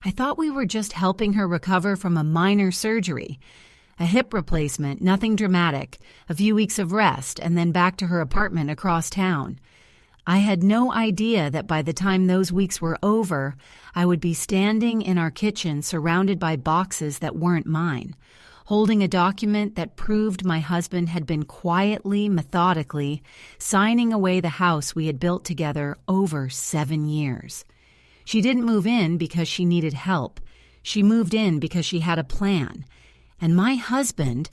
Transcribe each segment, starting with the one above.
I thought we were just helping her recover from a minor surgery. A hip replacement, nothing dramatic, a few weeks of rest, and then back to her apartment across town. I had no idea that by the time those weeks were over, I would be standing in our kitchen surrounded by boxes that weren't mine, holding a document that proved my husband had been quietly, methodically signing away the house we had built together over 7 years. She didn't move in because she needed help. She moved in because she had a plan. And my husband,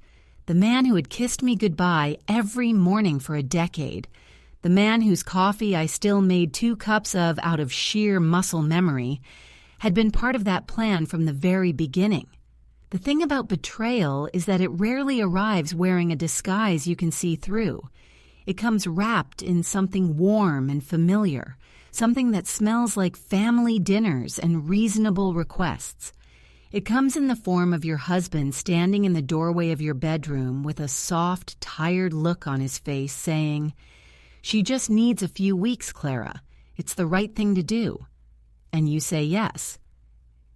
the man who had kissed me goodbye every morning for a decade, the man whose coffee I still made 2 cups of out of sheer muscle memory, had been part of that plan from the very beginning. The thing about betrayal is that it rarely arrives wearing a disguise you can see through. It comes wrapped in something warm and familiar, something that smells like family dinners and reasonable requests. It comes in the form of your husband standing in the doorway of your bedroom with a soft, tired look on his face saying, "She just needs a few weeks, Clara. It's the right thing to do." And you say yes.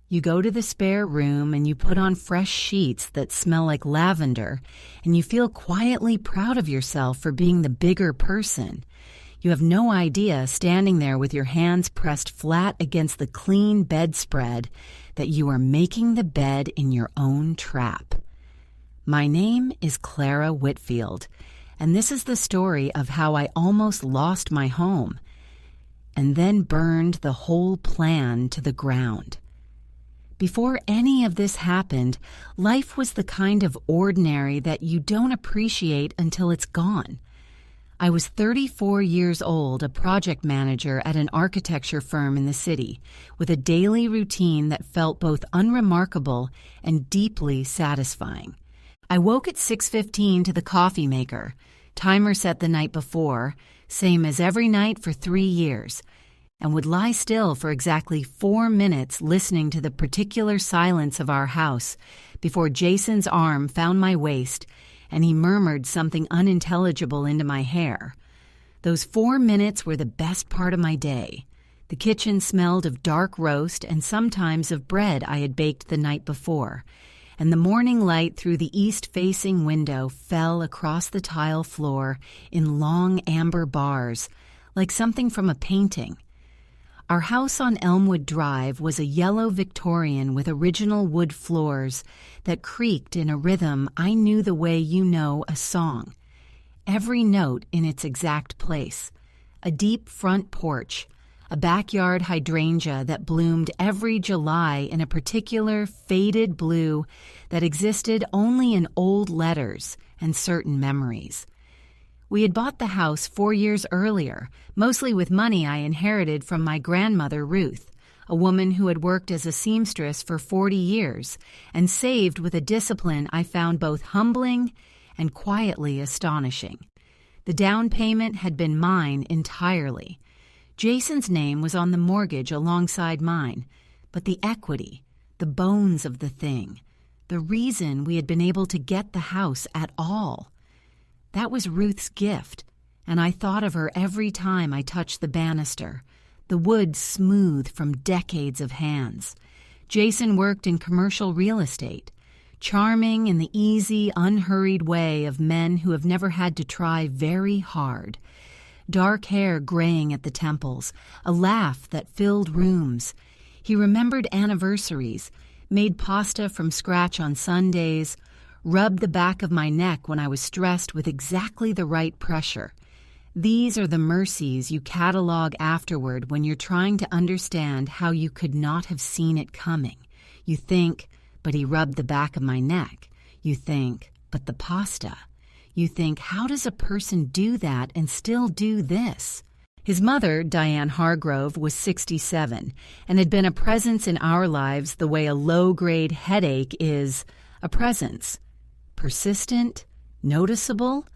You go to the spare room and you put on fresh sheets that smell like lavender, and you feel quietly proud of yourself for being the bigger person. You have no idea, standing there with your hands pressed flat against the clean bedspread, that you are making the bed in your own trap. My name is Clara Whitfield, and this is the story of how I almost lost my home and then burned the whole plan to the ground. Before any of this happened, life was the kind of ordinary that you don't appreciate until it's gone. I was 34 years old, a project manager at an architecture firm in the city, with a daily routine that felt both unremarkable and deeply satisfying. I woke at 6:15 to the coffee maker, timer set the night before, same as every night for 3 years, and would lie still for exactly 4 minutes listening to the particular silence of our house before Jason's arm found my waist and he murmured something unintelligible into my hair. Those 4 minutes were the best part of my day. The kitchen smelled of dark roast and sometimes of bread I had baked the night before, and the morning light through the east-facing window fell across the tile floor in long amber bars, like something from a painting. Our house on Elmwood Drive was a yellow Victorian with original wood floors that creaked in a rhythm I knew the way you know a song. Every note in its exact place. A deep front porch, a backyard hydrangea that bloomed every July in a particular faded blue that existed only in old letters and certain memories. We had bought the house 4 years earlier, mostly with money I inherited from my grandmother, Ruth, a woman who had worked as a seamstress for 40 years and saved with a discipline I found both humbling and quietly astonishing. The down payment had been mine entirely. Jason's name was on the mortgage alongside mine, but the equity, the bones of the thing, the reason we had been able to get the house at all, that was Ruth's gift, and I thought of her every time I touched the banister, the wood smooth from decades of hands. Jason worked in commercial real estate, charming in the easy, unhurried way of men who have never had to try very hard. Dark hair graying at the temples, a laugh that filled rooms. He remembered anniversaries, made pasta from scratch on Sundays, rubbed the back of my neck when I was stressed with exactly the right pressure. These are the mercies you catalog afterward when you're trying to understand how you could not have seen it coming. You think, but he rubbed the back of my neck. You think, but the pasta. You think, how does a person do that and still do this? His mother, Diane Hargrove, was 67 and had been a presence in our lives the way a low-grade headache is a presence. Persistent, noticeable,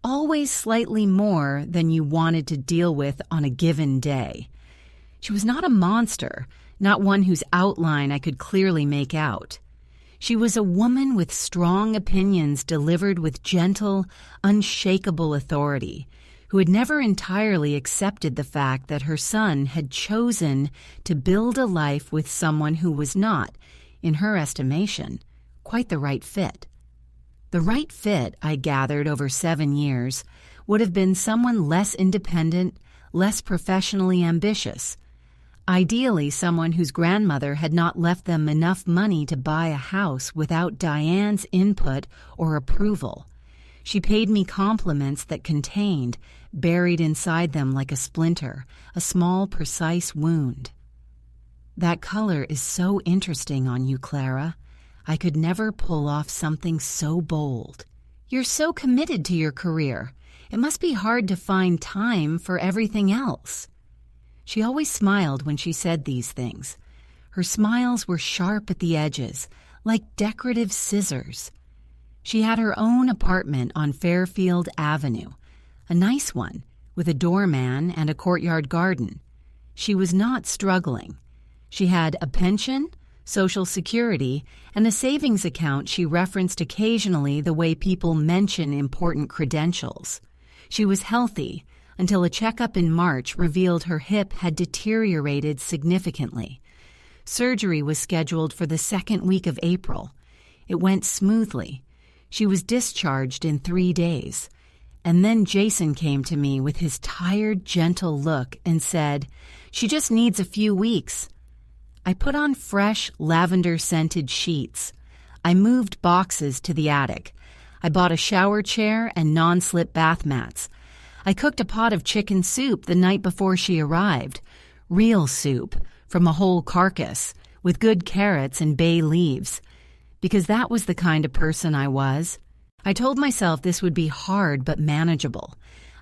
always slightly more than you wanted to deal with on a given day. She was not a monster, not one whose outline I could clearly make out. She was a woman with strong opinions delivered with gentle, unshakable authority, who had never entirely accepted the fact that her son had chosen to build a life with someone who was not, in her estimation, quite the right fit. The right fit, I gathered over 7 years, would have been someone less independent, less professionally ambitious. Ideally, someone whose grandmother had not left them enough money to buy a house without Diane's input or approval. She paid me compliments that contained, buried inside them like a splinter, a small, precise wound. "That color is so interesting on you, Clara. I could never pull off something so bold. You're so committed to your career. It must be hard to find time for everything else." She always smiled when she said these things. Her smiles were sharp at the edges, like decorative scissors. She had her own apartment on Fairfield Avenue, a nice one, with a doorman and a courtyard garden. She was not struggling. She had a pension, Social Security, and a savings account she referenced occasionally the way people mention important credentials. She was healthy until a checkup in March revealed her hip had deteriorated significantly. Surgery was scheduled for the second week of April. It went smoothly. She was discharged in 3 days. And then Jason came to me with his tired, gentle look and said, "She just needs a few weeks." I put on fresh, lavender-scented sheets. I moved boxes to the attic. I bought a shower chair and non-slip bath mats. I cooked a pot of chicken soup the night before she arrived. Real soup, from a whole carcass, with good carrots and bay leaves. Because that was the kind of person I was. I told myself this would be hard but manageable.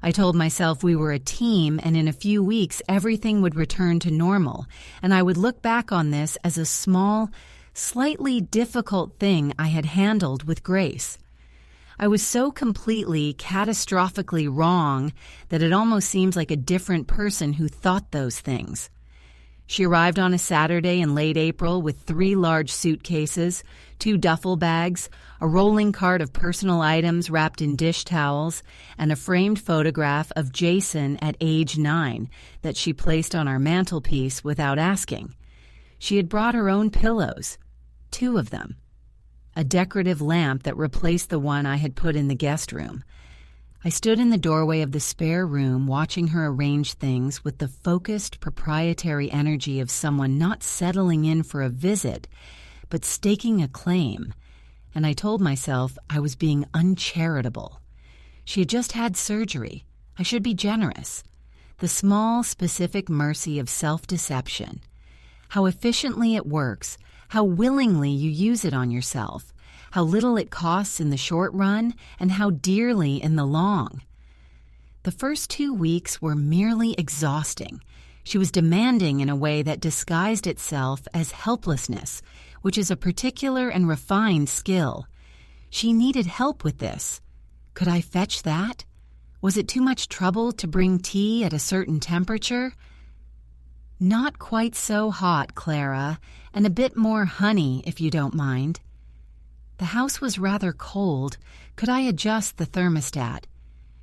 I told myself we were a team and in a few weeks everything would return to normal, and I would look back on this as a small, slightly difficult thing I had handled with grace. I was so completely, catastrophically wrong that it almost seems like a different person who thought those things. She arrived on a Saturday in late April with 3 large suitcases, 2 duffel bags, a rolling cart of personal items wrapped in dish towels, and a framed photograph of Jason at age 9 that she placed on our mantelpiece without asking. She had brought her own pillows, 2 of them. A decorative lamp that replaced the one I had put in the guest room. I stood in the doorway of the spare room watching her arrange things with the focused, proprietary energy of someone not settling in for a visit, but staking a claim, and I told myself I was being uncharitable. She had just had surgery. I should be generous. The small, specific mercy of self-deception. How efficiently it works, how willingly you use it on yourself, how little it costs in the short run, and how dearly in the long. The first 2 weeks were merely exhausting. She was demanding in a way that disguised itself as helplessness, which is a particular and refined skill. She needed help with this. Could I fetch that? Was it too much trouble to bring tea at a certain temperature? Not quite so hot, Clara, and a bit more honey, if you don't mind. The house was rather cold. Could I adjust the thermostat?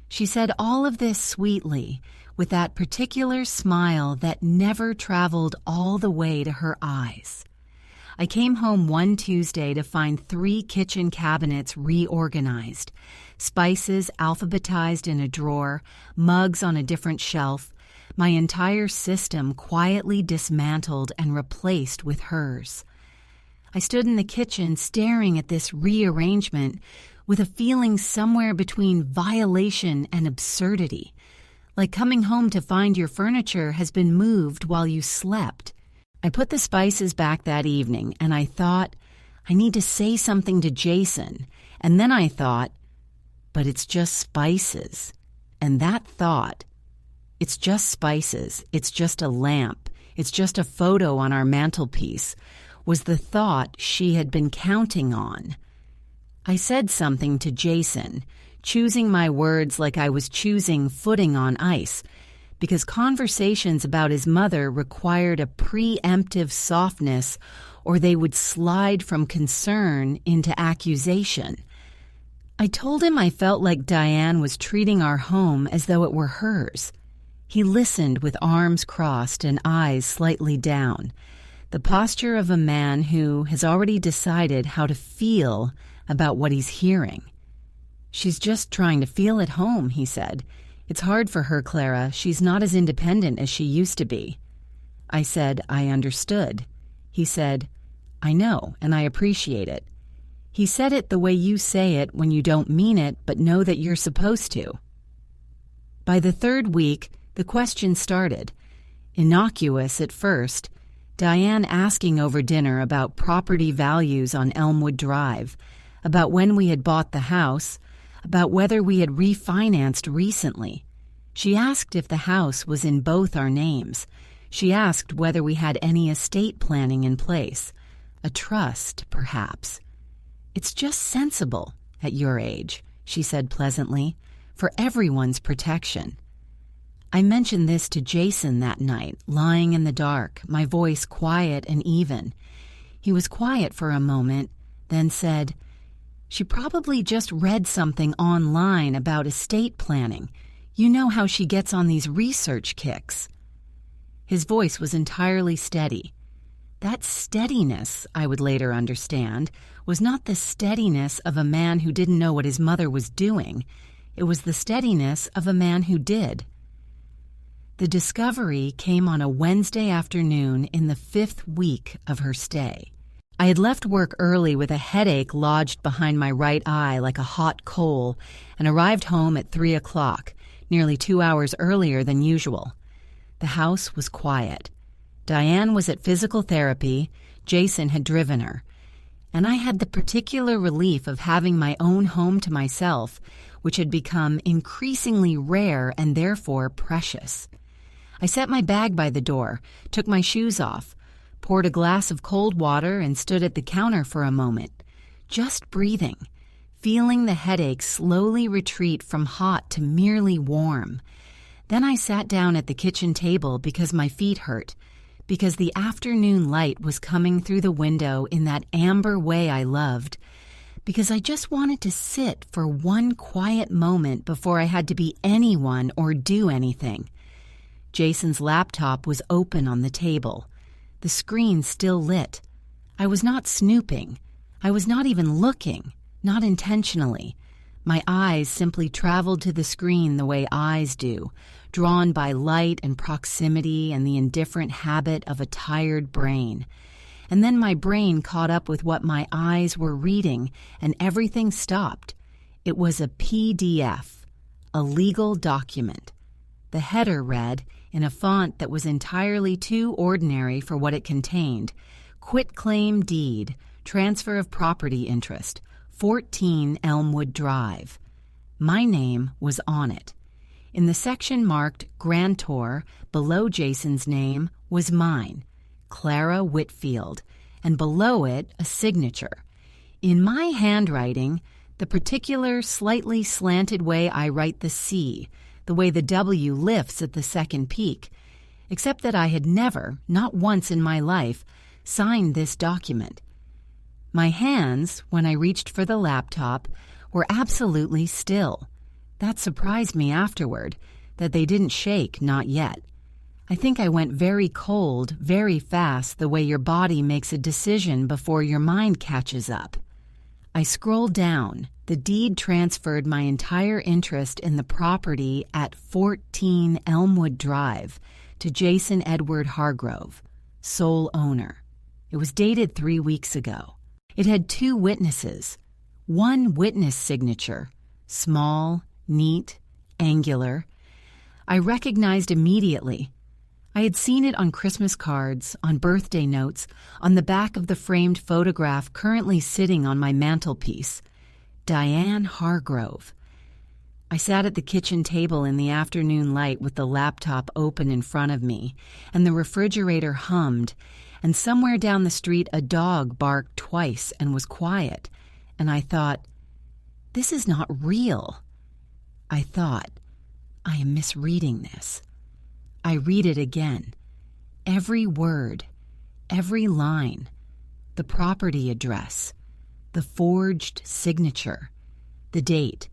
She said all of this sweetly, with that particular smile that never traveled all the way to her eyes. I came home one Tuesday to find 3 kitchen cabinets reorganized, spices alphabetized in a drawer, mugs on a different shelf, my entire system quietly dismantled and replaced with hers. I stood in the kitchen staring at this rearrangement with a feeling somewhere between violation and absurdity, like coming home to find your furniture has been moved while you slept. I put the spices back that evening, and I thought, I need to say something to Jason. And then I thought, but it's just spices. And that thought, it's just spices, it's just a lamp, it's just a photo on our mantelpiece, was the thought she had been counting on. I said something to Jason, choosing my words like I was choosing footing on ice, because conversations about his mother required a preemptive softness, or they would slide from concern into accusation. I told him I felt like Diane was treating our home as though it were hers. He listened with arms crossed and eyes slightly down, the posture of a man who has already decided how to feel about what he's hearing. "She's just trying to feel at home," he said. "It's hard for her, Clara. She's not as independent as she used to be." I said I understood. He said, "I know, and I appreciate it." He said it the way you say it when you don't mean it but know that you're supposed to. By the third week, the question started. Innocuous at first, Diane asking over dinner about property values on Elmwood Drive, about when we had bought the house, about whether we had refinanced recently. She asked if the house was in both our names. She asked whether we had any estate planning in place. A trust, perhaps. "It's just sensible, at your age," she said pleasantly, "for everyone's protection." I mentioned this to Jason that night, lying in the dark, my voice quiet and even. He was quiet for a moment, then said, "She probably just read something online about estate planning. You know how she gets on these research kicks." His voice was entirely steady. That steadiness, I would later understand, was not the steadiness of a man who didn't know what his mother was doing. It was the steadiness of a man who did. The discovery came on a Wednesday afternoon in the 5th week of her stay. I had left work early with a headache lodged behind my right eye like a hot coal and arrived home at 3 o'clock, nearly 2 hours earlier than usual. The house was quiet. Diane was at physical therapy, Jason had driven her, and I had the particular relief of having my own home to myself, which had become increasingly rare and therefore precious. I set my bag by the door, took my shoes off, poured a glass of cold water and stood at the counter for a moment, just breathing, feeling the headache slowly retreat from hot to merely warm. Then I sat down at the kitchen table because my feet hurt, because the afternoon light was coming through the window in that amber way I loved, because I just wanted to sit for one quiet moment before I had to be anyone or do anything. Jason's laptop was open on the table, the screen still lit. I was not snooping. I was not even looking, not intentionally. My eyes simply traveled to the screen the way eyes do, drawn by light and proximity and the indifferent habit of a tired brain. And then my brain caught up with what my eyes were reading, and everything stopped. It was a PDF, a legal document. The header read, in a font that was entirely too ordinary for what it contained, "Quitclaim deed, transfer of property interest, 14 Elmwood Drive." My name was on it. In the section marked Grantor, below Jason's name, was mine, Clara Whitfield, and below it a signature. In my handwriting, the particular slightly slanted way I write the C, the way the W lifts at the second peak, except that I had never, not once in my life, signed this document. My hands, when I reached for the laptop, were absolutely still. That surprised me afterward, that they didn't shake, not yet. I think I went very cold, very fast, the way your body makes a decision before your mind catches up. I scrolled down. The deed transferred my entire interest in the property at 14 Elmwood Drive to Jason Edward Hargrove, sole owner. It was dated 3 weeks ago. It had 2 witnesses. One witness signature, small, neat, angular. I recognized immediately. I had seen it on Christmas cards, on birthday notes, on the back of the framed photograph currently sitting on my mantelpiece. Diane Hargrove. I sat at the kitchen table in the afternoon light with the laptop open in front of me, and the refrigerator hummed, and somewhere down the street a dog barked twice and was quiet, and I thought, this is not real. I thought, I am misreading this. I read it again. Every word, every line, the property address, the forged signature. The date.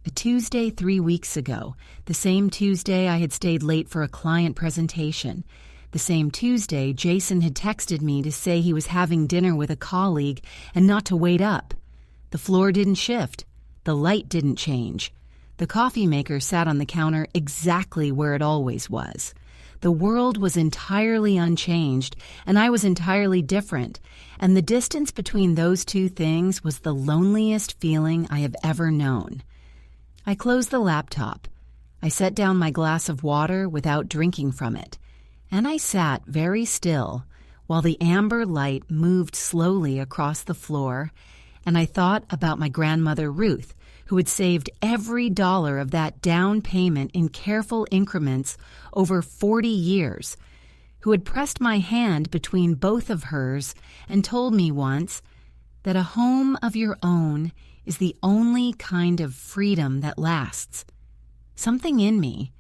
A Tuesday 3 weeks ago, the same Tuesday I had stayed late for a client presentation. The same Tuesday, Jason had texted me to say he was having dinner with a colleague and not to wait up. The floor didn't shift. The light didn't change. The coffee maker sat on the counter exactly where it always was. The world was entirely unchanged, and I was entirely different, and the distance between those two things was the loneliest feeling I have ever known. I closed the laptop. I set down my glass of water without drinking from it, and I sat very still while the amber light moved slowly across the floor, and I thought about my grandmother Ruth, who had saved every dollar of that down payment in careful increments over 40 years, who had pressed my hand between both of hers and told me once that a home of your own is the only kind of freedom that lasts. Something in me,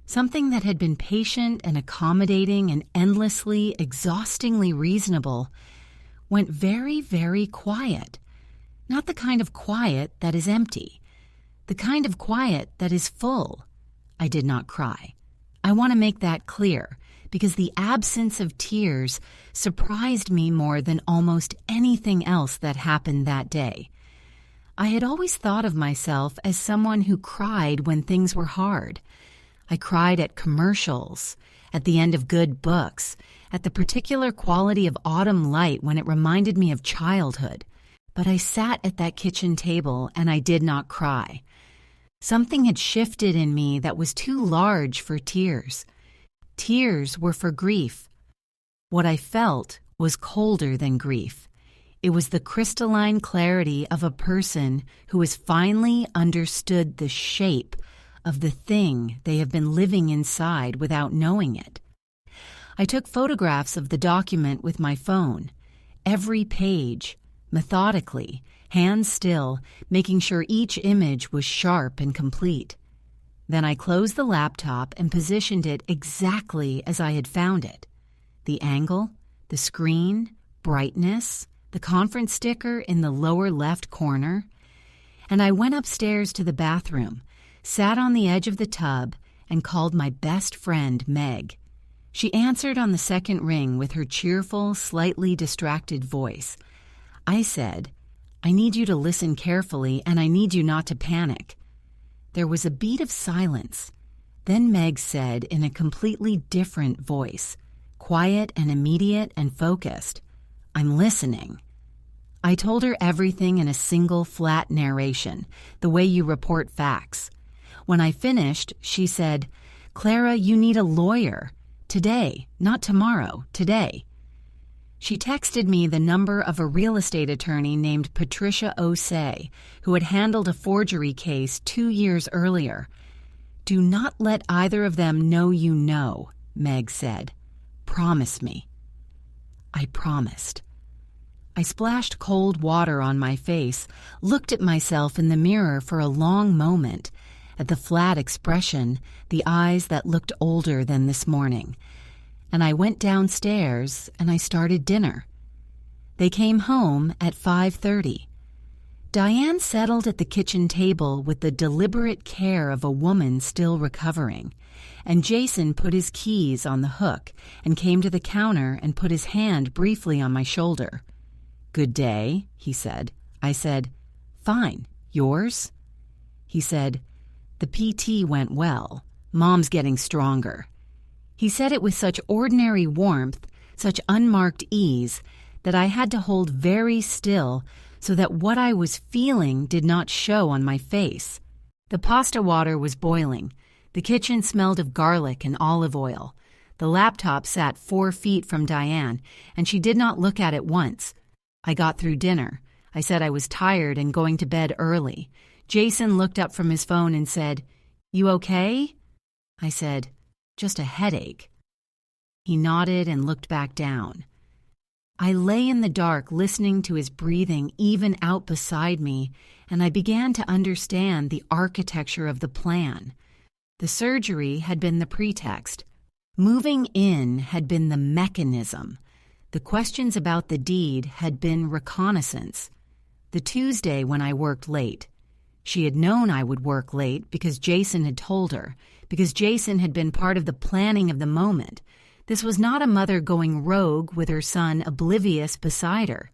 something that had been patient and accommodating and endlessly, exhaustingly reasonable, went very, very quiet. Not the kind of quiet that is empty. The kind of quiet that is full. I did not cry. I want to make that clear, because the absence of tears surprised me more than almost anything else that happened that day. I had always thought of myself as someone who cried when things were hard. I cried at commercials, at the end of good books, at the particular quality of autumn light when it reminded me of childhood. But I sat at that kitchen table and I did not cry. Something had shifted in me that was too large for tears. Tears were for grief. What I felt was colder than grief. It was the crystalline clarity of a person who has finally understood the shape of the thing they have been living inside without knowing it. I took photographs of the document with my phone, every page, methodically, hands still, making sure each image was sharp and complete. Then I closed the laptop and positioned it exactly as I had found it. The angle, the screen, brightness, the conference sticker in the lower left corner. And I went upstairs to the bathroom, sat on the edge of the tub, and called my best friend, Meg. She answered on the second ring with her cheerful, slightly distracted voice. I said, "I need you to listen carefully, and I need you not to panic." There was a beat of silence. Then Meg said in a completely different voice, quiet and immediate and focused, "I'm listening." I told her everything in a single flat narration, the way you report facts. When I finished, she said, "Clara, you need a lawyer. Today, not tomorrow, today." She texted me the number of a real estate attorney named Patricia Osei, who had handled a forgery case 2 years earlier. "Do not let either of them know you know," Meg said. "Promise me." I promised. I splashed cold water on my face, looked at myself in the mirror for a long moment, at the flat expression, the eyes that looked older than this morning. And I went downstairs and I started dinner. They came home at 5:30. Diane settled at the kitchen table with the deliberate care of a woman still recovering, and Jason put his keys on the hook and came to the counter and put his hand briefly on my shoulder. "Good day," he said. I said, "Fine. Yours?" He said, "The PT went well. Mom's getting stronger." He said it with such ordinary warmth, such unmarked ease, that I had to hold very still so that what I was feeling did not show on my face. The pasta water was boiling. The kitchen smelled of garlic and olive oil. The laptop sat 4 feet from Diane, and she did not look at it once. I got through dinner. I said I was tired and going to bed early. Jason looked up from his phone and said, "You okay?" I said, "Just a headache." He nodded and looked back down. I lay in the dark listening to his breathing even out beside me, and I began to understand the architecture of the plan. The surgery had been the pretext. Moving in had been the mechanism. The questions about the deed had been reconnaissance. The Tuesday when I worked late. She had known I would work late because Jason had told her, because Jason had been part of the planning of the moment. This was not a mother going rogue with her son oblivious beside her.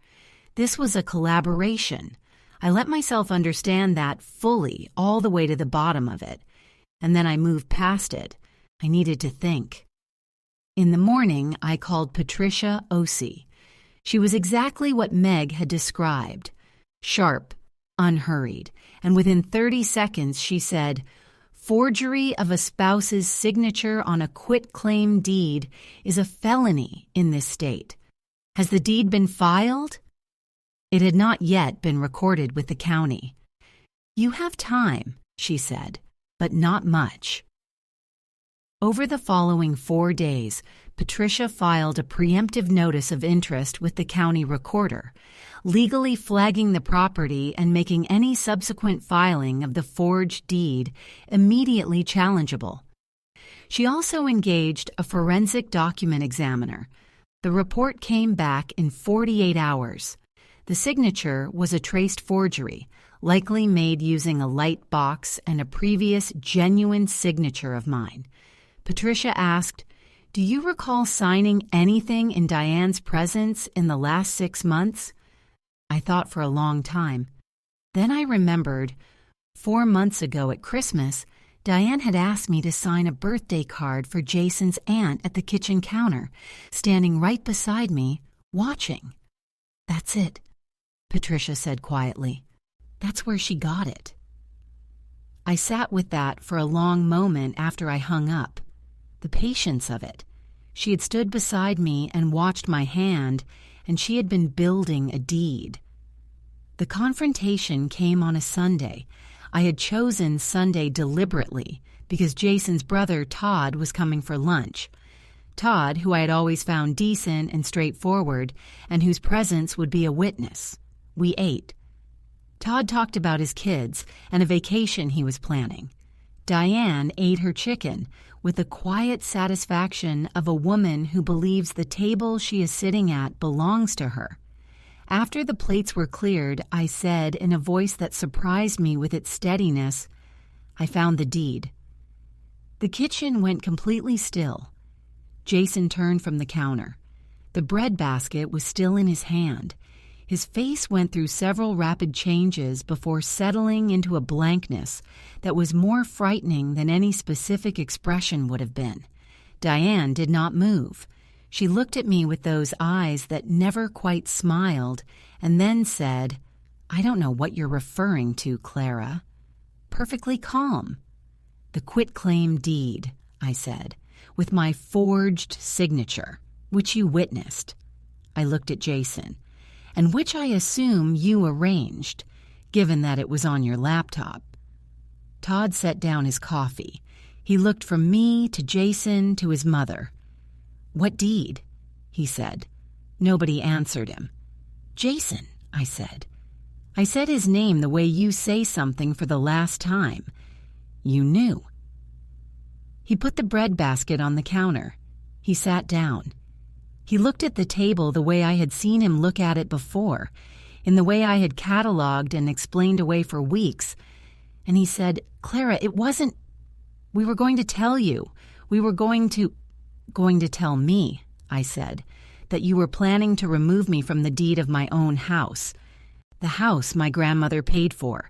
This was a collaboration. I let myself understand that fully, all the way to the bottom of it. And then I moved past it. I needed to think. In the morning, I called Patricia Osei. She was exactly what Meg had described. Sharp, unhurried, and within 30 seconds she said, "Forgery of a spouse's signature on a quitclaim deed is a felony in this state. Has the deed been filed?" It had not yet been recorded with the county. "You have time," she said, "but not much." Over the following 4 days, Patricia filed a preemptive notice of interest with the county recorder, legally flagging the property and making any subsequent filing of the forged deed immediately challengeable. She also engaged a forensic document examiner. The report came back in 48 hours. The signature was a traced forgery, likely made using a light box and a previous genuine signature of mine. Patricia asked, "Do you recall signing anything in Diane's presence in the last 6 months?" I thought for a long time. Then I remembered, 4 months ago at Christmas, Diane had asked me to sign a birthday card for Jason's aunt at the kitchen counter, standing right beside me, watching. "That's it," Patricia said quietly. "That's where she got it." I sat with that for a long moment after I hung up. The patience of it. She had stood beside me and watched my hand, and she had been building a deed. The confrontation came on a Sunday. I had chosen Sunday deliberately because Jason's brother Todd was coming for lunch. Todd, who I had always found decent and straightforward, and whose presence would be a witness. We ate. Todd talked about his kids and a vacation he was planning. Diane ate her chicken with the quiet satisfaction of a woman who believes the table she is sitting at belongs to her. After the plates were cleared, I said in a voice that surprised me with its steadiness, "I found the deed." The kitchen went completely still. Jason turned from the counter. The bread basket was still in his hand. His face went through several rapid changes before settling into a blankness that was more frightening than any specific expression would have been. Diane did not move. She looked at me with those eyes that never quite smiled and then said, "I don't know what you're referring to, Clara." Perfectly calm. "The quitclaim deed," I said, "with my forged signature, which you witnessed." I looked at Jason. "And which I assume you arranged, given that it was on your laptop." Todd set down his coffee. He looked from me to Jason to his mother. "What deed?" he said. Nobody answered him. "Jason," I said. I said his name the way you say something for the last time. You knew. He put the bread basket on the counter. He sat down. He looked at the table the way I had seen him look at it before, in the way I had cataloged and explained away for weeks. And he said, "Clara, it wasn't... We were going to tell you. We were going to tell me," I said, "that you were planning to remove me from the deed of my own house. The house my grandmother paid for."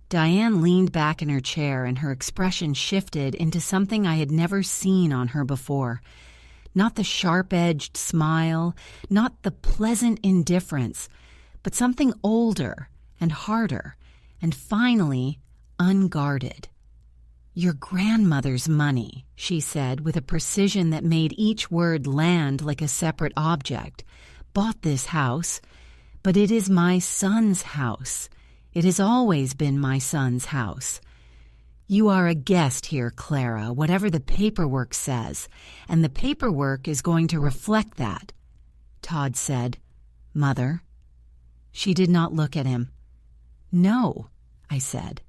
Diane leaned back in her chair and her expression shifted into something I had never seen on her before. Not the sharp-edged smile, not the pleasant indifference, but something older and harder, and finally, unguarded. "Your grandmother's money," she said with a precision that made each word land like a separate object, "bought this house, but it is my son's house. It has always been my son's house. You are a guest here, Clara, whatever the paperwork says, and the paperwork is going to reflect that." Todd said, "Mother?" She did not look at him. "No," I said.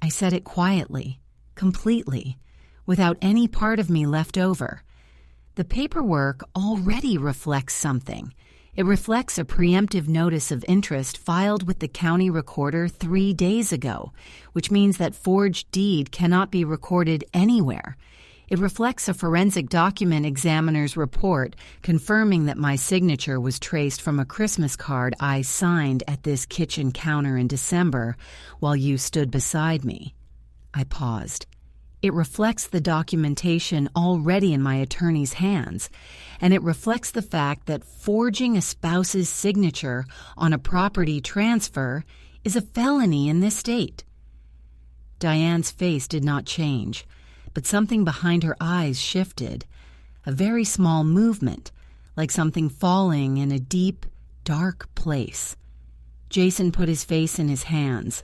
I said it quietly, completely, without any part of me left over. The paperwork already reflects something. It reflects a preemptive notice of interest filed with the county recorder 3 days ago, which means that forged deed cannot be recorded anywhere. It reflects a forensic document examiner's report confirming that my signature was traced from a Christmas card I signed at this kitchen counter in December while you stood beside me. I paused. It reflects the documentation already in my attorney's hands, and it reflects the fact that forging a spouse's signature on a property transfer is a felony in this state. Diane's face did not change, but something behind her eyes shifted, a very small movement, like something falling in a deep, dark place. Jason put his face in his hands.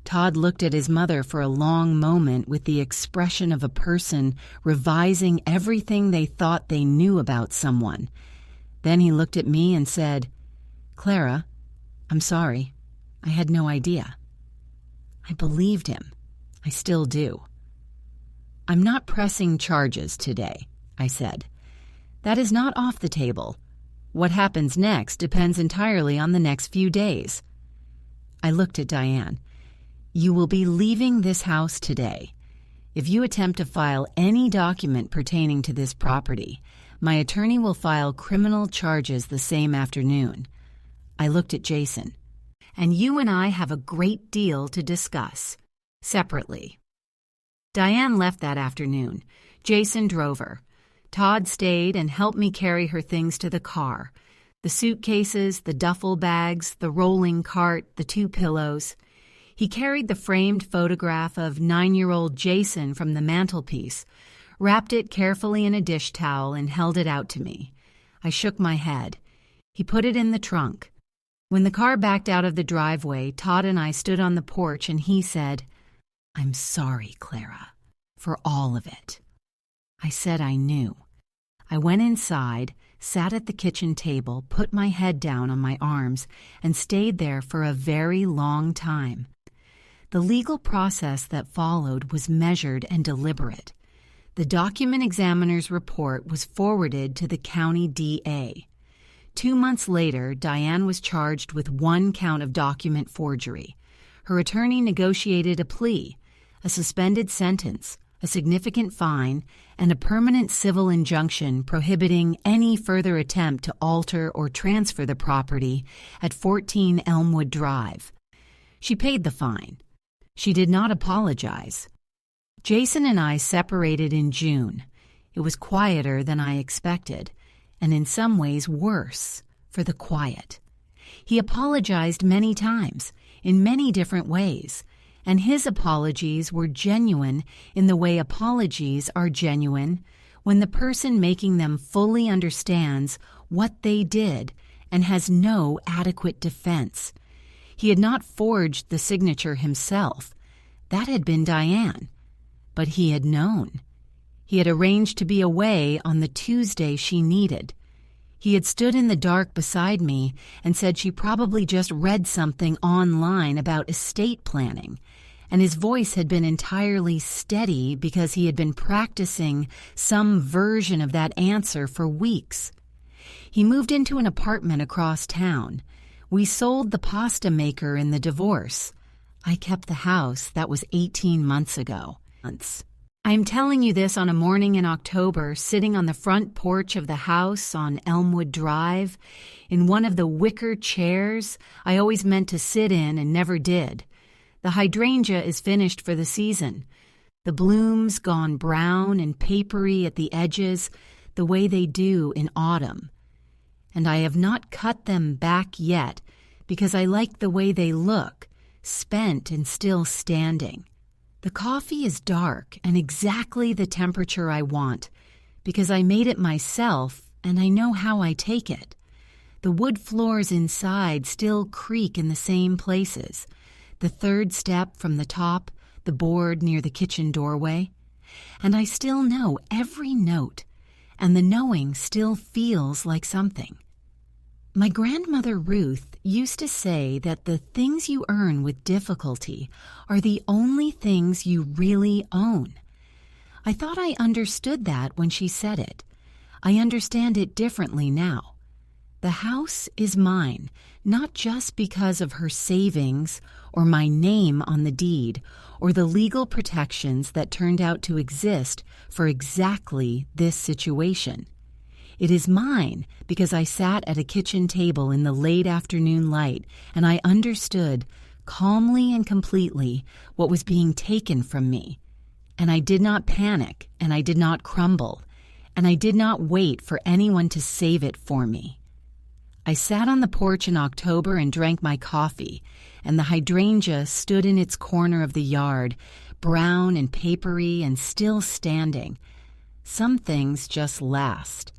Todd looked at his mother for a long moment with the expression of a person revising everything they thought they knew about someone. Then he looked at me and said, "Clara, I'm sorry. I had no idea." I believed him. I still do. "I'm not pressing charges today," I said. "That is not off the table. What happens next depends entirely on the next few days." I looked at Diane. "You will be leaving this house today. If you attempt to file any document pertaining to this property, my attorney will file criminal charges the same afternoon." I looked at Jason. "And you and I have a great deal to discuss, separately." Diane left that afternoon. Jason drove her. Todd stayed and helped me carry her things to the car. The suitcases, the duffel bags, the rolling cart, the 2 pillows. He carried the framed photograph of 9-year-old Jason from the mantelpiece, wrapped it carefully in a dish towel, and held it out to me. I shook my head. He put it in the trunk. When the car backed out of the driveway, Todd and I stood on the porch and he said, "I'm sorry, Clara, for all of it." I said I knew. I went inside, sat at the kitchen table, put my head down on my arms, and stayed there for a very long time. The legal process that followed was measured and deliberate. The document examiner's report was forwarded to the county DA. 2 months later, Diane was charged with 1 count of document forgery. Her attorney negotiated a plea, a suspended sentence, a significant fine, and a permanent civil injunction prohibiting any further attempt to alter or transfer the property at 14 Elmwood Drive. She paid the fine. She did not apologize. Jason and I separated in June. It was quieter than I expected, and in some ways worse for the quiet. He apologized many times, in many different ways, and his apologies were genuine in the way apologies are genuine when the person making them fully understands what they did and has no adequate defense. He had not forged the signature himself. That had been Diane. But he had known. He had arranged to be away on the Tuesday she needed. He had stood in the dark beside me and said she probably just read something online about estate planning, and his voice had been entirely steady because he had been practicing some version of that answer for weeks. He moved into an apartment across town. We sold the pasta maker in the divorce. I kept the house. That was 18 months ago. I'm telling you this on a morning in October, sitting on the front porch of the house on Elmwood Drive, in one of the wicker chairs I always meant to sit in and never did. The hydrangea is finished for the season. The blooms gone brown and papery at the edges, the way they do in autumn. And I have not cut them back yet because I like the way they look, spent and still standing. The coffee is dark and exactly the temperature I want because I made it myself and I know how I take it. The wood floors inside still creak in the same places. The 3rd step from the top, the board near the kitchen doorway. And I still know every note, and the knowing still feels like something. My grandmother Ruth used to say that the things you earn with difficulty are the only things you really own. I thought I understood that when she said it. I understand it differently now. The house is mine, not just because of her savings or my name on the deed or the legal protections that turned out to exist for exactly this situation. It is mine because I sat at a kitchen table in the late afternoon light and I understood, calmly and completely, what was being taken from me. And I did not panic, and I did not crumble, and I did not wait for anyone to save it for me. I sat on the porch in October and drank my coffee, and the hydrangea stood in its corner of the yard, brown and papery and still standing. Some things just last.